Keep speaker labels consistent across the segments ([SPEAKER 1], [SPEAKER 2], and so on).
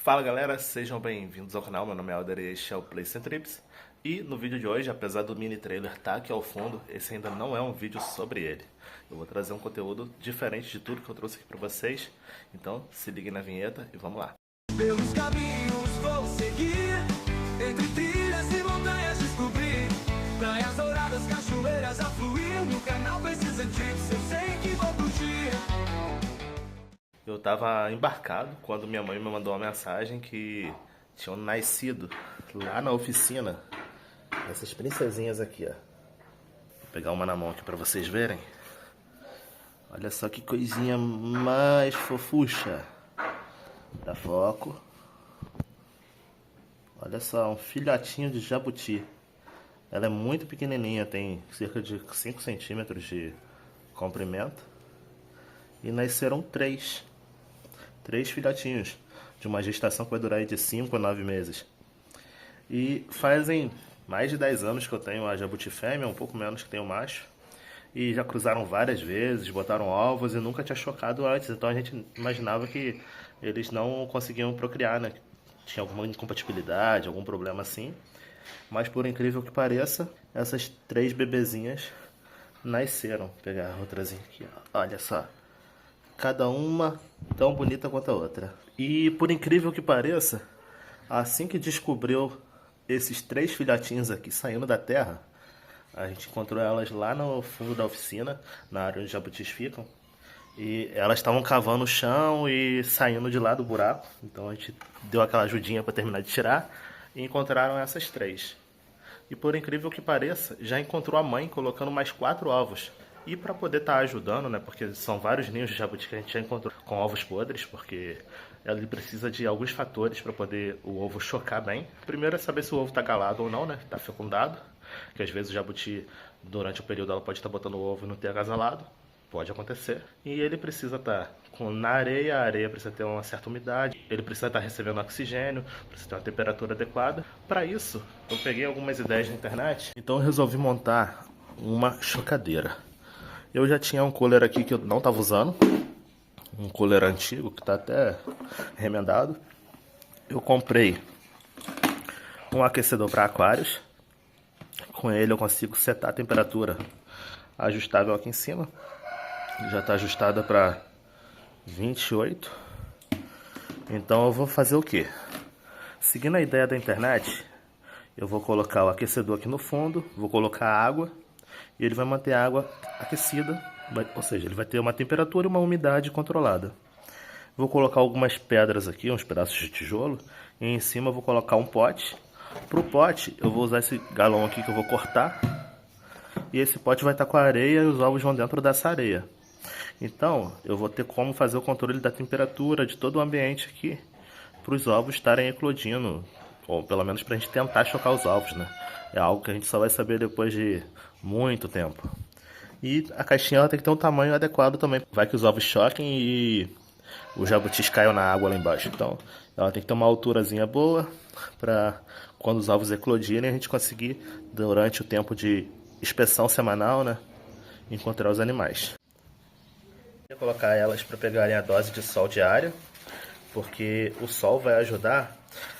[SPEAKER 1] Fala galera, sejam bem-vindos ao canal, meu nome é Alder e este é o Play Trips. E no vídeo de hoje, apesar do mini trailer estar aqui ao fundo, esse ainda não é um vídeo sobre ele. Eu vou trazer um conteúdo diferente de tudo que eu trouxe aqui pra vocês, então se liguem na vinheta e vamos lá.
[SPEAKER 2] Pelos caminhos vou seguir, entre trilhas e montanhas descobrir, praias douradas, cachoeiras a fluir, no canal precisa Trips, eu sei que vou curtir.
[SPEAKER 1] Eu tava embarcado quando minha mãe me mandou uma mensagem que tinham nascido lá na oficina essas princesinhas aqui, ó. Vou pegar uma na mão aqui pra vocês verem. Olha só que coisinha mais fofucha. Dá foco. Olha só, um filhotinho de jabuti. Ela é muito pequenininha, tem cerca de 5 centímetros de comprimento. E nasceram três filhotinhos, de uma gestação que vai durar aí de 5 a 9 meses. E fazem mais de 10 anos que eu tenho a jabuti fêmea, um pouco menos que tenho o macho. E já cruzaram várias vezes, botaram ovos e nunca tinha chocado antes. Então a gente imaginava que eles não conseguiam procriar, né? Tinha alguma incompatibilidade, algum problema assim. Mas por incrível que pareça, essas 3 bebezinhas nasceram. Vou pegar a outrazinha aqui, ó. Olha só. Cada uma tão bonita quanto a outra. E por incrível que pareça, assim que descobriu esses 3 filhotinhos aqui saindo da terra, a gente encontrou elas lá no fundo da oficina, na área onde os jabutis ficam. E elas estavam cavando o chão e saindo de lá do buraco. Então a gente deu aquela ajudinha para terminar de tirar e encontraram essas 3. E por incrível que pareça, já encontrou a mãe colocando mais 4 ovos. E para poder estar ajudando, né, porque são vários ninhos de jabuti que a gente já encontrou com ovos podres, porque ele precisa de alguns fatores para poder o ovo chocar bem. Primeiro é saber se o ovo está galado ou não, né, está fecundado, que às vezes o jabuti, durante o período, ela pode estar botando o ovo e não ter agasalado, pode acontecer. E ele precisa estar na areia, a areia precisa ter uma certa umidade, ele precisa estar recebendo oxigênio, precisa ter uma temperatura adequada. Para isso, eu peguei algumas ideias na internet, então eu resolvi montar uma chocadeira. Eu já tinha um cooler aqui que eu não estava usando, um cooler antigo que está até remendado. Eu comprei um aquecedor para aquários. Com ele eu consigo setar a temperatura ajustável aqui em cima. Já está ajustada para 28. Então eu vou fazer o que? Seguindo a ideia da internet, eu vou colocar o aquecedor aqui no fundo, vou colocar água. E ele vai manter a água aquecida, ou seja, ele vai ter uma temperatura e uma umidade controlada. Vou colocar algumas pedras aqui, uns pedaços de tijolo, e em cima eu vou colocar um pote. Para o pote eu vou usar esse galão aqui que eu vou cortar, e esse pote vai estar com a areia e os ovos vão dentro dessa areia. Então eu vou ter como fazer o controle da temperatura de todo o ambiente aqui, para os ovos estarem eclodindo, ou pelo menos para a gente tentar chocar os ovos, né? É algo que a gente só vai saber depois de muito tempo. E a caixinha ela tem que ter um tamanho adequado também. Vai que os ovos choquem e os jabutis caiam na água lá embaixo. Então ela tem que ter uma alturazinha boa para quando os ovos eclodirem a gente conseguir, durante o tempo de inspeção semanal, né, encontrar os animais. Vou colocar elas para pegarem a dose de sol diária, porque o sol vai ajudar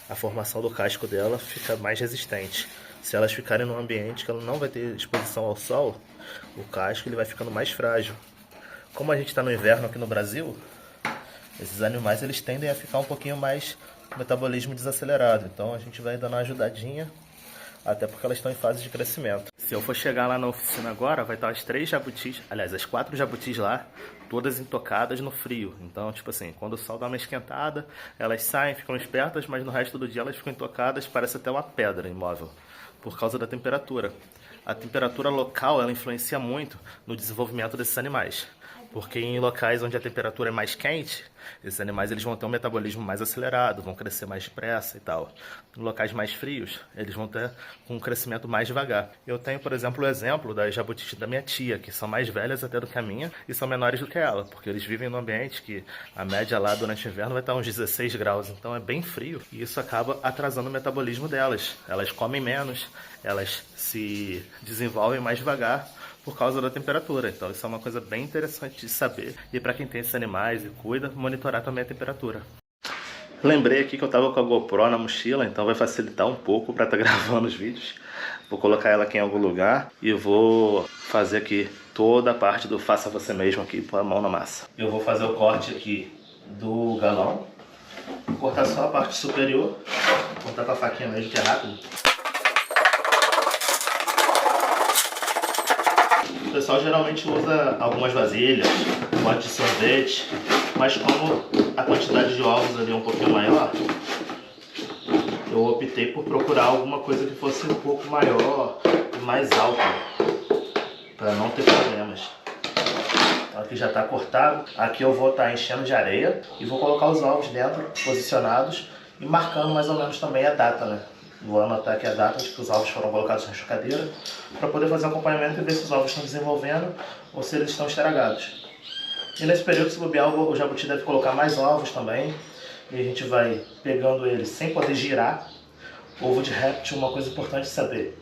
[SPEAKER 1] a formação do casco dela fica mais resistente. Se elas ficarem num ambiente que ela não vai ter exposição ao sol, o casco ele vai ficando mais frágil. Como a gente está no inverno aqui no Brasil, esses animais eles tendem a ficar um pouquinho mais com o metabolismo desacelerado. Então a gente vai dando uma ajudadinha, até porque elas estão em fase de crescimento. Se eu for chegar lá na oficina agora, vai estar as 3 jabutis, aliás, as 4 jabutis lá, todas intocadas no frio. Então, tipo assim, quando o sol dá uma esquentada, elas saem, ficam espertas, mas no resto do dia elas ficam intocadas, parece até uma pedra imóvel, por causa da temperatura. A temperatura local, ela influencia muito no desenvolvimento desses animais. Porque em locais onde a temperatura é mais quente, esses animais eles vão ter um metabolismo mais acelerado, vão crescer mais depressa e tal. Em locais mais frios, eles vão ter um crescimento mais devagar. Eu tenho, por exemplo, o exemplo das jabutis da minha tia, que são mais velhas até do que a minha e são menores do que ela, porque eles vivem num ambiente que a média lá durante o inverno vai estar uns 16 graus, então é bem frio e isso acaba atrasando o metabolismo delas. Elas comem menos, elas se desenvolvem mais devagar por causa da temperatura. Então isso é uma coisa bem interessante de saber. E para quem tem esses animais e cuida, monitorar também a temperatura. Lembrei aqui que eu tava com a GoPro na mochila, então vai facilitar um pouco para estar gravando os vídeos. Vou colocar ela aqui em algum lugar e vou fazer aqui toda a parte do faça você mesmo aqui, pôr a mão na massa. Eu vou fazer o corte aqui do galão, vou cortar só a parte superior, vou cortar com a faquinha mesmo que é rápido. O pessoal geralmente usa algumas vasilhas, pote de sorvete, mas como a quantidade de ovos ali é um pouquinho maior, eu optei por procurar alguma coisa que fosse um pouco maior e mais alta, para não ter problemas. Então aqui já está cortado. Aqui eu vou estar enchendo de areia e vou colocar os ovos dentro, posicionados e marcando mais ou menos também a data, né? Vou anotar aqui a data de que os ovos foram colocados na chocadeira, para poder fazer um acompanhamento e ver se os ovos estão desenvolvendo ou se eles estão estragados. E nesse período, se bobear, o jabuti deve colocar mais ovos também. E a gente vai pegando ele sem poder girar. Ovo de réptil, uma coisa importante saber,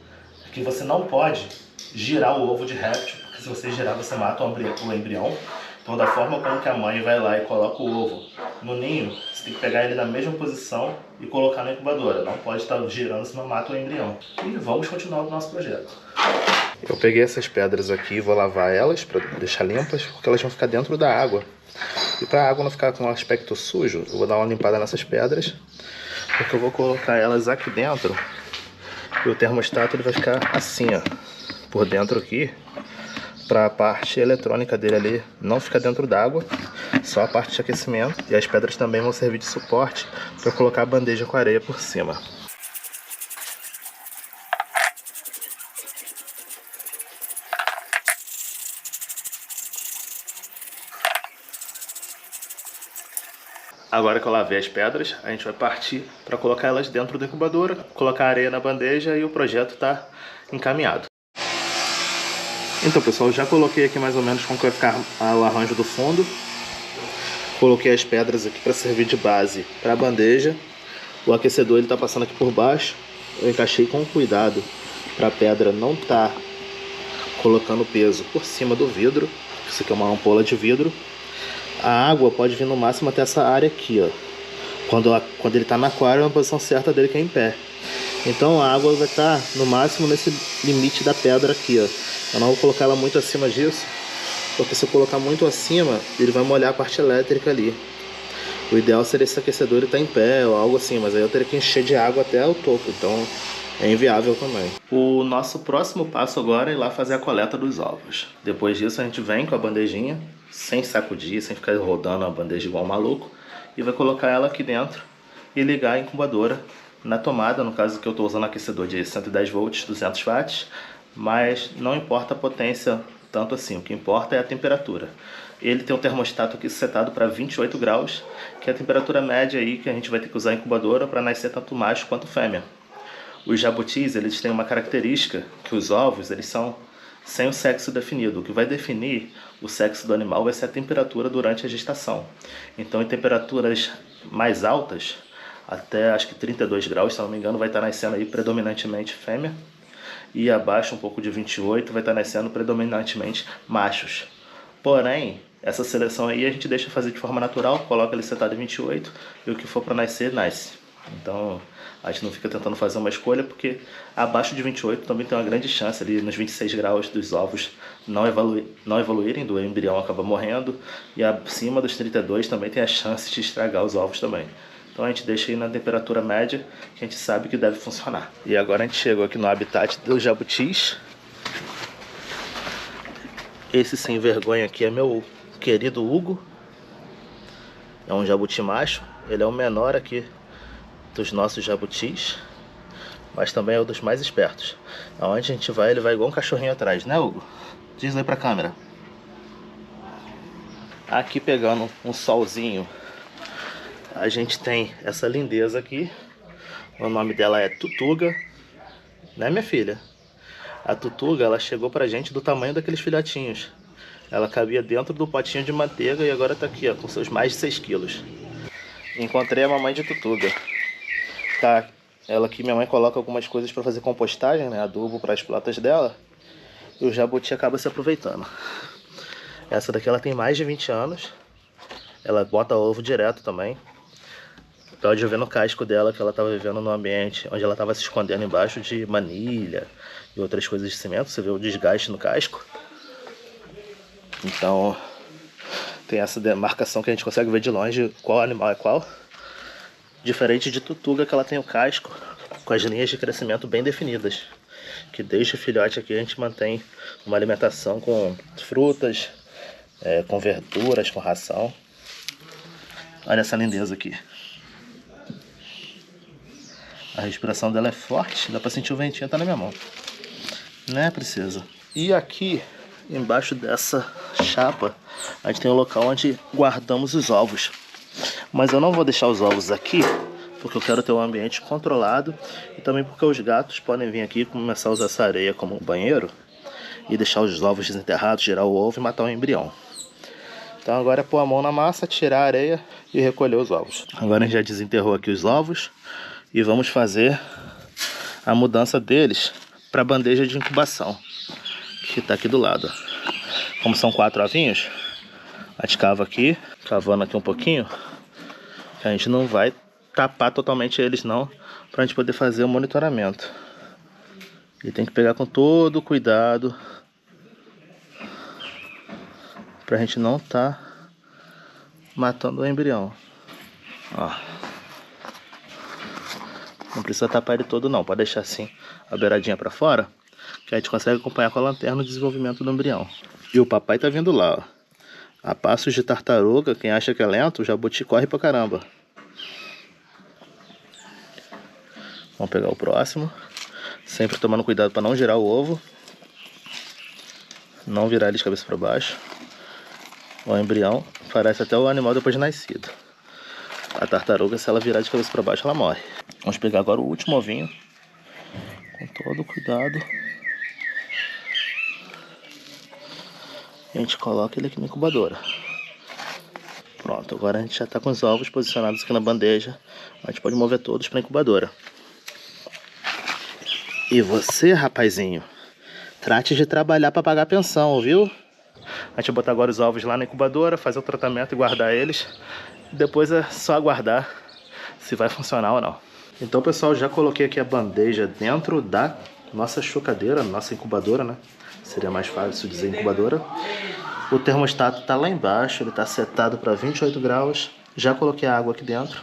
[SPEAKER 1] é que você não pode girar o ovo de réptil, porque se você girar você mata o embrião. Então da forma como que a mãe vai lá e coloca o ovo no ninho, você tem que pegar ele na mesma posição e colocar na incubadora. Não pode estar girando, senão mata o embrião. E vamos continuar o nosso projeto. Eu peguei essas pedras aqui e vou lavar elas para deixar limpas, porque elas vão ficar dentro da água. E para a água não ficar com um aspecto sujo, eu vou dar uma limpada nessas pedras, porque eu vou colocar elas aqui dentro. E o termostato ele vai ficar assim, ó, por dentro aqui, para a parte eletrônica dele ali não ficar dentro d'água, só a parte de aquecimento. E as pedras também vão servir de suporte para colocar a bandeja com areia por cima. Agora que eu lavei as pedras, a gente vai partir para colocar elas dentro da incubadora, colocar a areia na bandeja e o projeto está encaminhado. Então pessoal, já coloquei aqui mais ou menos como que vai ficar o arranjo do fundo. Coloquei as pedras aqui para servir de base para a bandeja. O aquecedor ele está passando aqui por baixo. Eu encaixei com cuidado para a pedra não estar colocando peso por cima do vidro. Isso aqui é uma ampola de vidro. A água pode vir no máximo até essa área aqui, ó. Quando ele está no aquário, é a posição certa dele que é em pé. Então a água vai estar no máximo nesse limite da pedra aqui, ó. Eu não vou colocar ela muito acima disso, porque se eu colocar muito acima, ele vai molhar a parte elétrica ali. O ideal seria esse aquecedor ele estar em pé ou algo assim, mas aí eu teria que encher de água até o topo, então é inviável também. O nosso próximo passo agora é ir lá fazer a coleta dos ovos. Depois disso a gente vem com a bandejinha, sem sacudir, sem ficar rodando a bandeja igual um maluco, e vai colocar ela aqui dentro e ligar a incubadora na tomada. No caso que eu estou usando aquecedor de 110 volts, 200 watts, mas não importa a potência tanto assim, o que importa é a temperatura. Ele tem um termostato aqui setado para 28 graus, que é a temperatura média aí que a gente vai ter que usar a incubadora para nascer tanto macho quanto fêmea. Os jabutis, eles têm uma característica que os ovos, eles são sem o sexo definido. O que vai definir o sexo do animal vai ser a temperatura durante a gestação. Então, em temperaturas mais altas, até acho que 32 graus, se não me engano, vai estar nascendo aí predominantemente fêmea. E abaixo, um pouco de 28, vai estar nascendo predominantemente machos. Porém, essa seleção aí a gente deixa fazer de forma natural, coloca ele setado em 28 e o que for para nascer, nasce. Então, a gente não fica tentando fazer uma escolha, porque abaixo de 28 também tem uma grande chance ali nos 26 graus dos ovos não evoluírem, do embrião acaba morrendo, e acima dos 32 também tem a chance de estragar os ovos também. Então a gente deixa aí na temperatura média, que a gente sabe que deve funcionar. E agora a gente chegou aqui no habitat dos jabutis. Esse sem vergonha aqui é meu querido Hugo. É um jabuti macho, ele é o menor aqui dos nossos jabutis, mas também é um dos mais espertos. Aonde a gente vai, ele vai igual um cachorrinho atrás, né, Hugo? Diz aí pra câmera. Aqui pegando um solzinho, a gente tem essa lindeza aqui. O nome dela é Tutuga, né, minha filha? A Tutuga, ela chegou pra gente do tamanho daqueles filhotinhos. Ela cabia dentro do potinho de manteiga e agora tá aqui, ó, com seus mais de 6 quilos. Encontrei a mamãe de Tutuga. Tá, ela aqui, minha mãe coloca algumas coisas para fazer compostagem, né, adubo para as plantas dela, e o jabuti acaba se aproveitando. Essa daqui ela tem mais de 20 anos, ela bota ovo direto também. Pode ver no casco dela que ela estava vivendo num ambiente onde ela estava se escondendo embaixo de manilha e outras coisas de cimento. Você vê o desgaste no casco. Então tem essa demarcação que a gente consegue ver de longe qual animal é qual. Diferente de Tutuga, que ela tem o casco com as linhas de crescimento bem definidas. Que desde o filhote aqui a gente mantém uma alimentação com frutas, com verduras, com ração. Olha essa lindeza aqui. A respiração dela é forte, dá pra sentir o ventinho, tá na minha mão. Né, princesa? E aqui, embaixo dessa chapa, a gente tem um local onde guardamos os ovos. Mas eu não vou deixar os ovos aqui, porque eu quero ter um ambiente controlado. E também porque os gatos podem vir aqui e começar a usar essa areia como banheiro. E deixar os ovos desenterrados, tirar o ovo e matar o embrião. Então agora é pôr a mão na massa, tirar a areia e recolher os ovos. Agora a gente já desenterrou aqui os ovos. E vamos fazer a mudança deles para a bandeja de incubação, que está aqui do lado. Como são 4 ovinhos, a gente cava aqui, cavando aqui um pouquinho. A gente não vai tapar totalmente eles não, para a gente poder fazer o monitoramento. E tem que pegar com todo cuidado, para a gente não estar matando o embrião. Ó. Não precisa tapar ele todo não, pode deixar assim a beiradinha para fora, que a gente consegue acompanhar com a lanterna o desenvolvimento do embrião. E o papai tá vindo lá, ó. A passos de tartaruga, quem acha que é lento, o jabuti corre pra caramba. Vamos pegar o próximo, sempre tomando cuidado para não girar o ovo, não virar ele de cabeça para baixo. O embrião parece até o animal depois de nascido. A tartaruga, se ela virar de cabeça para baixo, ela morre. Vamos pegar agora o último ovinho, com todo cuidado. A gente coloca ele aqui na incubadora. Pronto, agora a gente já está com os ovos posicionados aqui na bandeja. A gente pode mover todos para a incubadora. E você, rapazinho, trate de trabalhar para pagar a pensão, viu? A gente vai botar agora os ovos lá na incubadora, fazer o tratamento e guardar eles. Depois é só aguardar se vai funcionar ou não. Então, pessoal, já coloquei aqui a bandeja dentro da nossa chocadeira, nossa incubadora, né? Seria mais fácil dizer incubadora. O termostato está lá embaixo, ele está setado para 28 graus. Já coloquei a água aqui dentro.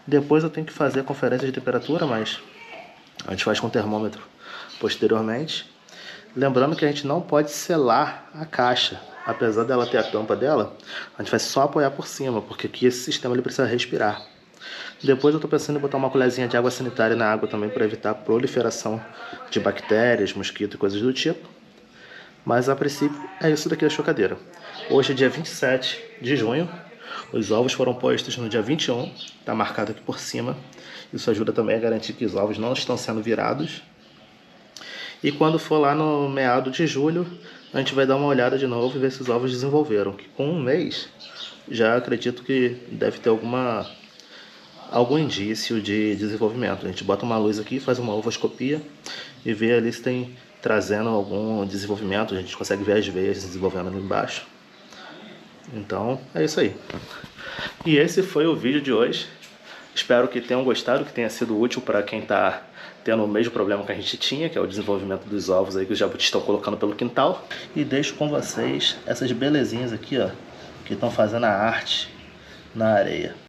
[SPEAKER 1] Depois eu tenho que fazer a conferência de temperatura, mas a gente faz com o termômetro posteriormente. Lembrando que a gente não pode selar a caixa. Apesar dela ter a tampa dela, a gente vai só apoiar por cima, porque aqui esse sistema ele precisa respirar. Depois eu estou pensando em botar uma colherzinha de água sanitária na água também para evitar a proliferação de bactérias, mosquito e coisas do tipo. Mas a princípio é isso daqui da chocadeira. Hoje é dia 27 de junho. Os ovos foram postos no dia 21. Está marcado aqui por cima. Isso ajuda também a garantir que os ovos não estão sendo virados. E quando for lá no meado de julho, a gente vai dar uma olhada de novo e ver se os ovos desenvolveram. Que com um mês, já acredito que deve ter algum indício de desenvolvimento. A gente bota uma luz aqui, faz uma ovoscopia e vê ali se tem trazendo algum desenvolvimento. A gente consegue ver as veias desenvolvendo ali embaixo. Então, é isso aí. E esse foi o vídeo de hoje. Espero que tenham gostado, que tenha sido útil para quem está tendo o mesmo problema que a gente tinha, que é o desenvolvimento dos ovos aí que os jabutis estão colocando pelo quintal. E deixo com vocês essas belezinhas aqui, ó, que estão fazendo a arte na areia.